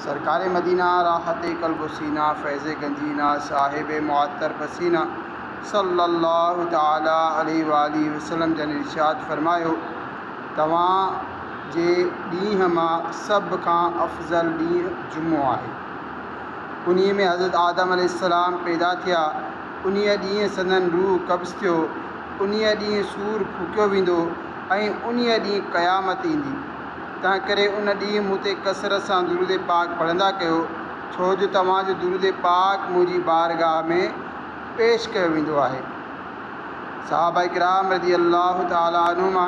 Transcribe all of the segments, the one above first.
सरकार मदीना राहत कल्ब सीना फैज़ गंजीना साहिब मुअत्तर पसीना सल्लल्लाहु ताला अलैहि वालिहि वसल्लम जन इरशाद फरमायो, तवां जे ॾींहं मां सभ खां अफ़ज़ल ॾींहुं जुमो आहे। उन्हीअ में हज़रत आदम अलैहिस्सलाम पैदा थिया। उन्हीअ ॾींहुं संदन रूह कब्ज़ थियो। उन्हीअ ॾींहुं सूर फूकियो वेंदो ऐं उन्हीअ ॾींहुं क़यामत ईंदी। तंहिं करे उन ॾींहुं मूं ते कसरत सां दुरूद पाक पढ़ंदा कयो, छो जो तव्हांजो दुरूद पाक मुंहिंजी बारगाह में पेश कयो वेंदो आहे। सहाबा इकराम रज़ी अल्लाह ताला अन्हुमा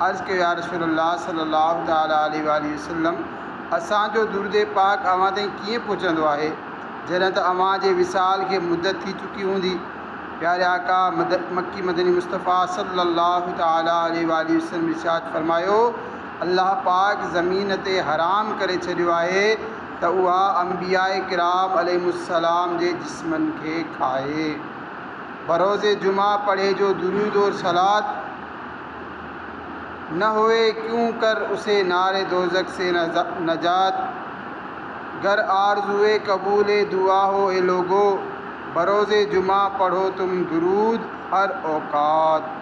अर्ज़ु कयो, या रसूलल्लाह सल्लल्लाहु ताला अलैहि वसल्लम, असांजो दुरूद पाक अव्हां ताईं कीअं पहुचंदो आहे जॾहिं त अव्हां जे विसाल खे मुद्दत थी चुकी हूंदी। प्यारे आका मक्की मदनी मुस्तफ़ा सल्लल्लाहु ताला अलैहि वसल्लम इरशाद फरमायो, अल्लाह पाक ज़मीन ते हराम करे छॾियो आहे त उहा अंबियाए किराम अलैहिमुस्सलाम जे जिस्मनि खे खाए। बरोज़े जुमा पढ़े जो दुरूद और सलात न होए क्यों कर उसे नारे दोज़ख से नजात, गर आरज़ुए कबूले दुआ हो ए लोगो, बरोज़े जुमा पढ़ो तुम दुरूद हर औकात।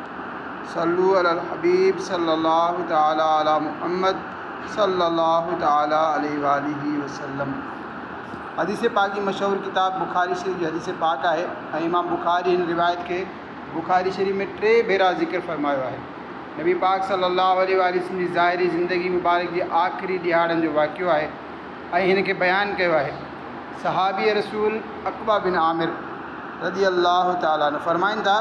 सल्लु अलल हबीब सल्लल्लाहु ताला अला मुहम्मद सल्लल्लाहु ताला अलैहि वसल्लम। हदीस पाक की मशहूर किताब बुखारी शरीफ़ हदीस पाक है ऐं इमाम बुखारी इन रिवायत के बुखारी शरीफ़ में 3 भेरा ज़िक्र फरमायो है। नबी पाक सल्लल्लाहु अलैहि वसल्लम जी ज़ाहिरी ज़िंदगी मुबारक जी आख़िरी ॾियारनि जो वाक़ियो आहे ऐं हिन खे बयानु कयो आहे। सहाबी रसूल अक़बा बिन आमिर रज़ी अल्लाह ताला अन्हु फरमाइनि था,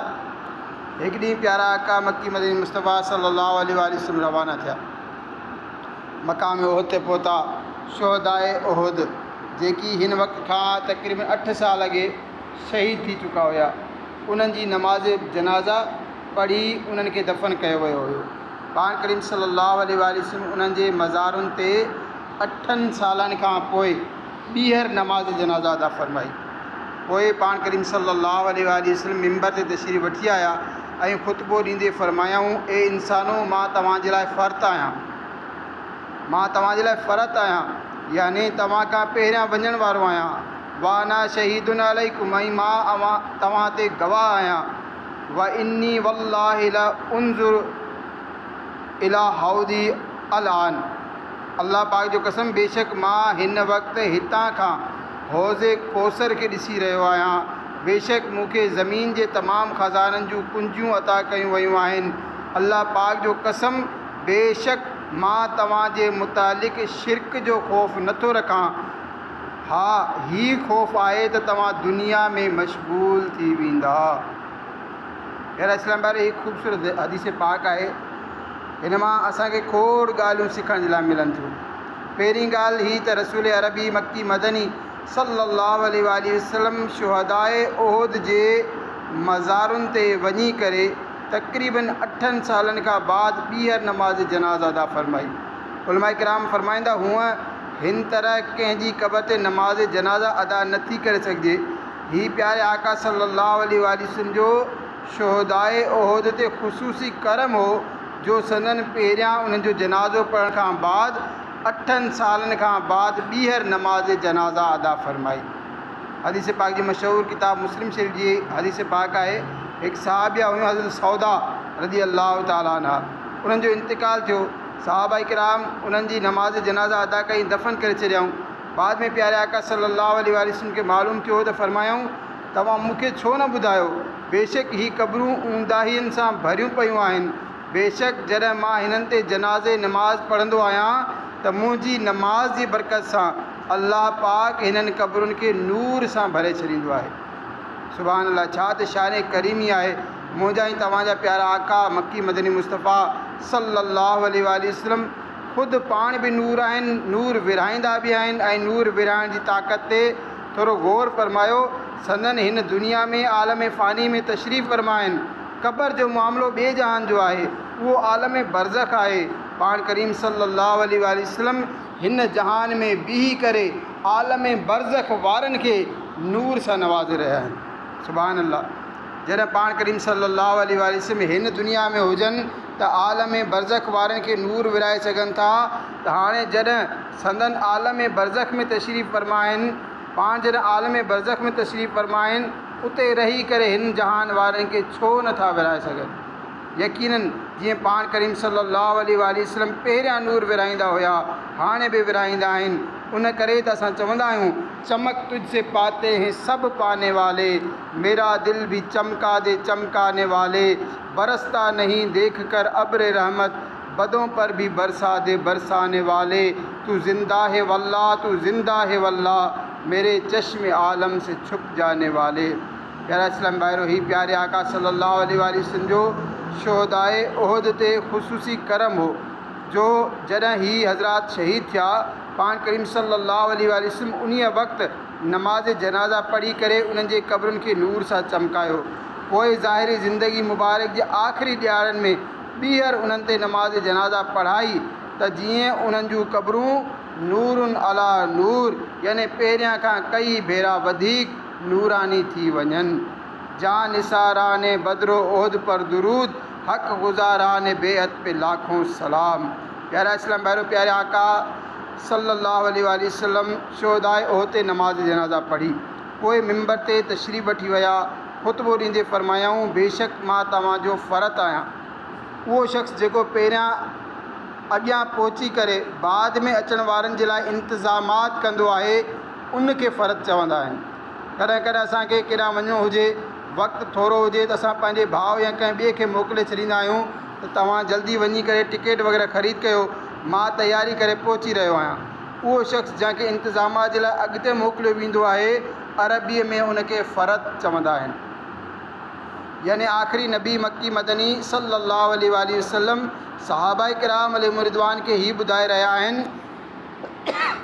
हिकु ॾींहुं प्यारा आका मक्की मदनी मुस्तफ़ा सल्लल्लाहु अलैहि वसल्लम रवाना थिया। मक़ाम उहद ते पहुता। शुहदाए उहद जेकी हिन वक़्त खां तक़रीबन 8 साल अॻे शहीद थी चुका हुया, उन्हनि जी नमाज़ जनाज़ा पढ़ी उन्हनि खे दफ़न कयो वियो हुयो। पाण करीम सल्लल्लाहु अलैहि वसल्लम उन्हनि जे मज़ारुनि ते 8 सालनि खां पोइ ॿीहर नमाज़ जनाज़ा अदा फरमाई। पोइ पाण करीम सल्लल्लाहु अलैहि वसल्लम मिंबर ते तशरीफ़ वठी आया ऐं ख़ुतबो ॾींदे फरमायाऊं, ए इंसानो, मां तव्हांजे लाइ फ़र्त आहियां, यानी तव्हां खां पहिरियां वञण वारो आहियां। वाना शहीदुन अलैकुम, ऐं मां तव्हां ते गवाह आहियां। व इन्नी वल्लाहि ला उंज़ुर इला हौदी अलान, अल्लाह पाक जो कसम, बेशक मां हिन वक़्तु हितां खां हौज़े कौसर खे ॾिसी रहियो आहियां। बेशक मूंखे ज़मीन जे तमामु ख़ज़ाननि जूं कुंजियूं अता कयूं वयूं आहिनि। अल्लाह पाक जो कसम, बेशक मां तव्हांजे मुतालिक़ शिरक जो ख़ौफ़ नथो रखां। हा, ही ख़ौफ़ आहे त तव्हां दुनिया में मशगूल थी वेंदा। यार इस्लाम बारे हिकु ख़ूबसूरत हदीस पाक आहे। हिन मां असांखे खोड़ ॻाल्हियूं सिखण जे लाइ मिलनि थियूं। पहिरीं ॻाल्हि ही त रसूल अरबी मक्की मदनी सल्लल्लाहु अलैहि वसल्लम शुहदाए उहद जे मज़ारुनि ते वञी करे तक़रीबन 8 सालनि खां बाद ॿीहर नमाज़ जनाज़ा अदा फरमाई। उलमा इकराम फरमाईंदा, हूअं हिन तरह कंहिंजी क़बर ते नमाज़ जनाज़ा अदा नथी करे सघिजे। ही प्यारे आका सल्लल्लाहु अलैहि वसल्लम जो शुहदाए उहद ते ख़ुसूसी करम हो जो सनन पहिरियां उन्हनि जो जनाज़ो पढ़ण खां बाद 8 सालनि खां बाद ॿीहर नमाज़ जनाज़ा अदा फरमाई। हदीस पाक जी मशहूर किताब मुस्लिम शरीफ़ जी हदीस पाक आहे। हिकु सहाबिया हुयूं हज़रत सौदा रज़ी अल्लाह ताला अन्हा, उन्हनि जो इंतिकाल थियो। सहाबा इकराम उन्हनि जी नमाज़ जनाज़ा अदा कई, दफ़न करे छॾियऊं। बाद में प्यारे आका सल्लल्लाहु अलैहि वसल्लम खे मालूम थियो त फरमायूं, तव्हां मूंखे छो न ॿुधायो, बेशक ही क़बरूं ऊंदाहियुनि सां भरियूं पियूं आहिनि। बेशक जॾहिं मां हिननि ते जनाज़े नमाज़ पढ़ंदो आहियां त मुंहिंजी नमाज़ जी बरकत सां अल्लाह पाक हिननि क़बरुनि खे नूर सां भरे छॾींदो आहे। सुभान अल्लाह, छा त शान करीमी आहे मुंहिंजा ऐं तव्हांजा प्यारा आका मक्की मदनी मुस्तफ़ा सल्लल्लाहु अलैहि वसल्लम ख़ुदि पाण बि नूर आहिनि, नूर विरहाईंदा बि आहिनि ऐं नूर विरहाइण जी ताक़त ते थोरो गौर फरमायो। संदन हिन दुनिया में आलम फ़ानी में तशरीफ़ फरमा आहिनि। क़बर जो मामिलो ॿिए जहान जो आहे, उहो आलम बरज़ख आहे। पाण करीम सल्लल्लाहु अलैहि वसल्लम हिन जहान में बीही करे आलम बरज़ख वारनि खे नूर सां नवाज़े रहिया आहिनि। सुभान अल्लाह, जॾहिं पाण करीम सल्लल्लाहु अलैहि वसल्लम हिन दुनिया में हुजनि त आलम बरज़ख वारनि खे नूर विराए सघनि था। त हाणे जॾहिं संदन आलम बरज़ख में तशरीफ़ फरमा आहिनि, पाण जॾहिं आलम बरज़ख में तशरीफ़ फरमा आहिनि, उते रही करे हिन जहान वारनि खे छो नथा विराए सघनि। यकीनन जीअं पाण करीम सल्लल्लाहु अलैहि वसल्लम पहिरियां नूर विराईंदा हुया, हाणे बि विराईंदा आहिनि। उन करे त असां चवंदा आहियूं, चमक तुझसे पाते हैं सब पाने वाले, मेरा दिल भी चमका दे चमकाने वाले, बरसता नहीं देख कर अब्र रहमत, बदों पर भी बरसा दे बरसाने वाले, तू जिंदा है वल्लाह, तू जिंदा है वल्लाह, मेरे चश्मे आलम से छुप जाने वाले। प्यारा इस्लाम भाइरो, ही प्यारे आका सल्लल्लाहु अलैहि वसल्लम जो शोहदाए उहद ते ख़ुसूसी करम हो, जो जॾहिं ही हज़रात शहीद थिया, पाण करीम सल्लल्लाहु अलैहि वसल्लम उन वक़्तु नमाज़ जनाज़ा पढ़ी करे उन्हनि जे क़ब्रुनि खे नूर सां चमकायो। पोइ ज़ाहिरी ज़िंदगी मुबारक जे आख़िरी ॾियारनि में ॿीहर उन्हनि ते नमाज़ जनाज़ा पढ़ाई त जीअं उन्हनि जूं क़ब्रूं नूरुन अला नूर, यानी पहिरियां खां कई भेरा वधीक नूरानी थी वञनि। जान निसाराने बदरो ओहद पर दुरूद, हक़ गुज़ाराने बेअत पे लाखों सलाम। प्यारा इस्लाम भाइरो, प्यारे आका सल्लल्लाहु अलैहि वसल्लम शोहदाए ओहद ते नमाज़ जनाज़ा पढ़ी, पोइ मिंबर ते तशरीफ़ वठी विया। ख़ुतबो ॾींदे फरमायाऊं, बेशक मां तव्हांजो फ़र्त आहियां। उहो शख़्स जेको पहिरियां अॻियां पहुची करे बाद में अचण वारनि जे लाइ इंतिज़ामात कंदो आहे, उनखे फ़र्त चवंदा आहिनि। कॾहिं कॾहिं असांखे केॾांहुं वञिणो हुजे, वक़्तु थोरो हुजे, त असां पंहिंजे भाउ या कंहिं ॿिए खे मोकिले छॾींदा आहियूं त तव्हां जल्दी वञी करे टिकट वग़ैरह ख़रीद कयो, मां तयारी करे पहुची रहियो आहियां। उहो शख़्स जंहिंखे इंतिज़ामात जे लाइ अॻिते मोकिलियो वेंदो आहे, अरबीअ में उनखे फ़र्त चवंदा आहिनि। यानी आख़िरी नबी मक्की मदनी सल्लल्लाहु अलैहि वसल्लम सहाबा किराम अलैहिम रिदवान खे ही ॿुधाए रहिया आहिनि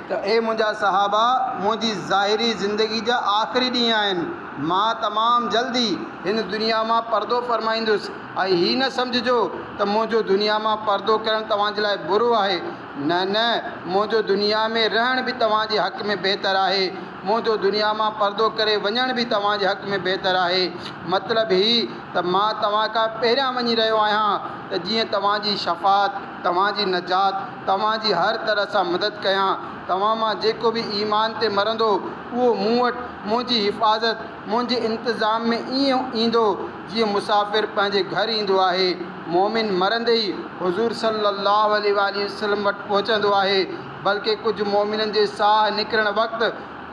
त ए मुंहिंजा सहाबा, मुंहिंजी ज़ाहिरी ज़िंदगी जा आख़िरी ॾींहं आहिनि, मां तमामु जल्दी हिन दुनिया मां पर्दो फ़रमाईंदुसि। ऐं हीअ न सम्झिजो त मुंहिंजो दुनिया मां पर्दो करणु तव्हांजे लाइ बुरो आहे, न न, मुंहिंजो दुनिया में रहण बि तव्हांजे हक़ में बहितरु आहे, मुंहिंजो दुनिया मां पर्दो करे वञण बि तव्हांजे हक़ में बहितरु आहे। मतिलबु ही त मां तव्हां खां पहिरियां वञी रहियो आहियां त जीअं तव्हांजी शफ़ात, तव्हांजी नजात, तव्हांजी हर तरह सां मदद कयां। तव्हां मां जेको बि ईमान ते मरंदो, उहो मूं वटि मुंहिंजी हिफ़ाज़त, मुंहिंजे इंतिज़ाम में ईअं ईंदो जीअं मुसाफ़िर पंहिंजे घर ईंदो आहे। मोमिन मरंदे ई हुज़ूर सल्लल्लाहु अलैहि वसल्लम वटि पहुचंदो आहे, बल्कि कुझु मोमिननि जे साह निकिरण वक़्तु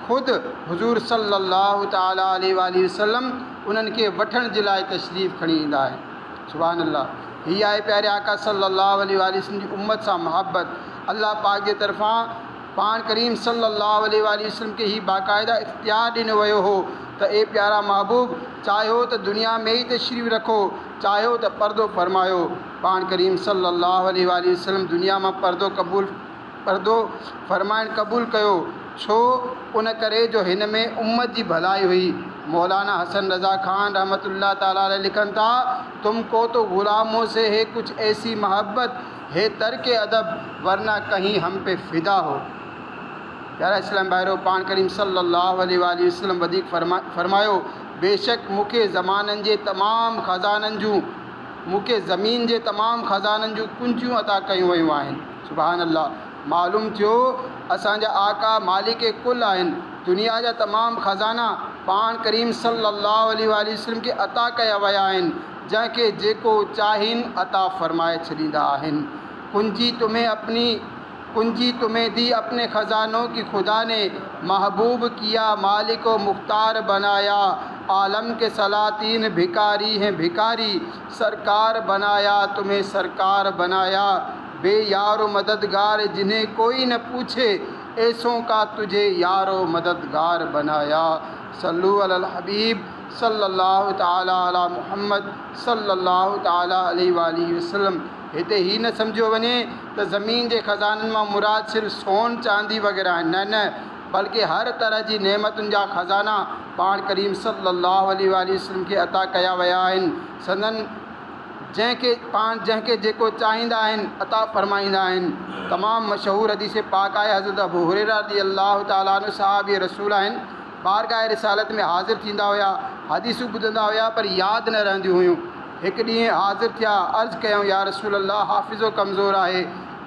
ख़ुदि हुज़ूर सल्लल्लाहु ताला अलैहि वसल्लम उन्हनि खे वठण जे लाइ तशरीफ़ खणी ईंदा आहिनि। सुभान अल्लाह। हीअ आहे प्यारे आका सल्लल्लाहु अलैहि वसल्लम जी उम्मत सां मुहबत। अल्लाह पाक जे तरफ़ां पाण करीम सल्लल्लाहु अलैहि वसल्लम खे ही बाक़ाइदा इख्तियार ॾिनो वियो हो त ए प्यारा महबूब, चाहियो त दुनिया में ई तशरीफ़ रखो, चाहियो त पर्दो फ़रमायो। पाण करीम सल्लल्लाहु अलैहि वसल्लम दुनिया मां पर्दो फ़रमाइण क़बूल कयो। छो? उन करे जो हिन में उम्मत जी भलाई हुई। मौलाना हसन रज़ा खान रहमतुल्लाह ताला अलैह लिखनि था, तुमको तो ग़ुलामों से है कुछ ऐसी मोहब्बत, है तर्क अदब वरना कहीं हम पे फ़िदा हो। प्यारा इस्लाम भाइरो, पाण करीम सल्लल्लाहु अलैहि वसल्लम वधीक फरमायो, बेशक मूंखे ज़माननि जे तमामु ख़ज़ाननि जूं, मूंखे ज़मीन जे तमामु ख़ज़ाननि जूं कुंजियूं अता कयूं वयूं आहिनि। सुभान अल्लाह। मालूम थियो असांजा आका मालिक कुल आहिनि। दुनिया जा तमामु ख़ज़ाना पाण करीम सल्लल्लाहु अलैहि वसल्लम खे अता कया विया आहिनि, जंहिंखे जेको चाहिनि अता फ़रमाए छॾींदा आहिनि। कुंजी तुम्हें दी अपने ख़ज़ानों की खुदा ने, महबूब किया मालिक व मुख्तार बनाया, आलम के सलातीन भिकारी हैं भिकारी, सरकार बनाया तुम्हें सरकार बनाया, बेयारो मददगार जिन्हें कोई न पूछे, ऐसों का तुझे यारो मददगार बनाया। सल्लु अलल हबीब सल्लल्लाहु ताला अला मुहम्मद सल्लल्लाहु ताला अलैहि वसल्लम। हिते ही न सम्झो वञे त ज़मीन जे ख़ज़ाननि मां मुराद सिर्फ़ु सोन चांदी वग़ैरह आहिनि, न न, बल्कि हर तरह जी नेमतुनि जा ख़ज़ाना पाण करीम सल्लल्लाहु अलैहि वसल्लम खे अता कया विया आहिनि। संदन जंहिंखे जेको चाहींदा आहिनि अता फ़रमाईंदा आहिनि। तमामु मशहूरु हदीस पाक आहे, हज़रत अबू हुरैरा रज़ियल्लाहु ताला अन्हु सहाबी रसूल आहिनि, बारगाह रिसालत में हाज़िर थींदा हुया, हदीसूं ॿुधंदा हुया, पर यादि न रहंदियूं हुयूं। एक ॾींहुं हाज़िर थिया, अर्ज़ु कयूं या रसूल अल्लाह हाफ़िज़ो कमज़ोर आहे,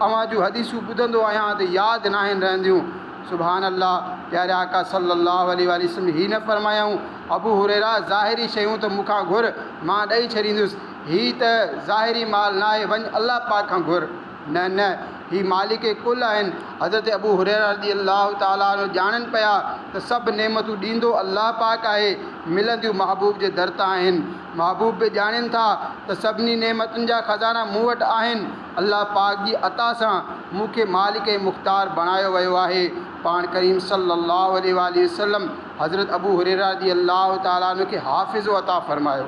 अवां जूं हदीसूं ॿुधंदो आहियां त यादि न आहिनि रहंदियूं। सुभान अल्लाह, प्यारे आका सल्लल्लाहु अलैहि वसल्लम ही न फरमायाऊं अबू हुरैरा ज़ाहिरी शयूं त मूंखां घुर, मां ॾेई छॾींदुसि, ही त ज़ाहिरी माल न आहे, वञ अल्लाह पाक खां घुर। न न, ही मालिक कुल आहिनि। हज़रत अबू हुरैरा रज़ियल्लाहु ताला अन्हु ॼाणनि पिया त सभु नेमतूं ॾींदो अल्लाह पाक आहे, मिलंदियूं महबूब जे दर तां आहिनि। महबूब बि ॼाणनि था त सभिनी नेमतुनि जा ख़ज़ाना मूं वटि आहिनि। अल्लाह पाक जी अता सां मूंखे मालिक मुख़्तार बणायो वियो आहे। पाण करीम सल्लल्लाहु अलैहि वसल्लम हज़रत अबू हुरैरा रज़ियल्लाहु ताला अन्हु खे हाफ़िज़ो अता फ़रमायो।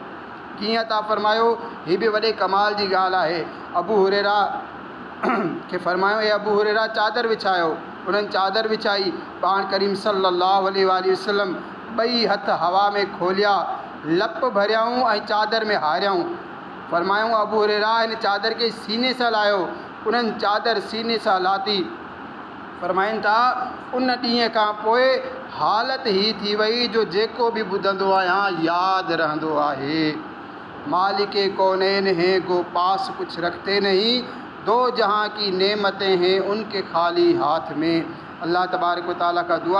कीअं अता फ़रमायो? हीअ बि वॾे कमाल जी ॻाल्हि आहे। अबू हुरैरा खे फ़रमायो, ए अबू हुरैरा चादर विछायो। उन्हनि चादर विछाई। पाण करीम सल्लल्लाहु अलैहि वसल्लम ॿई हथ हवा में खोलिया, लप भरियाऊं ऐं चादर में हारियाऊं। फ़रमायूं अबू हुरैरा हिन चादर खे सीने सां लाहियो। उन्हनि चादर सीने सां लाती। फ़रमाइनि था उन ॾींहं खां पोइ हालत ही थी वई जो जेको बि ॿुधंदो आहियां यादि रहंदो आहे। मालिक कौनैन हैं गो पास कुछ रखते नहीं, दो जहां की नेमतें हैं उनके खाली हाथ में। अल्लाह तबारक व तआला का दुआ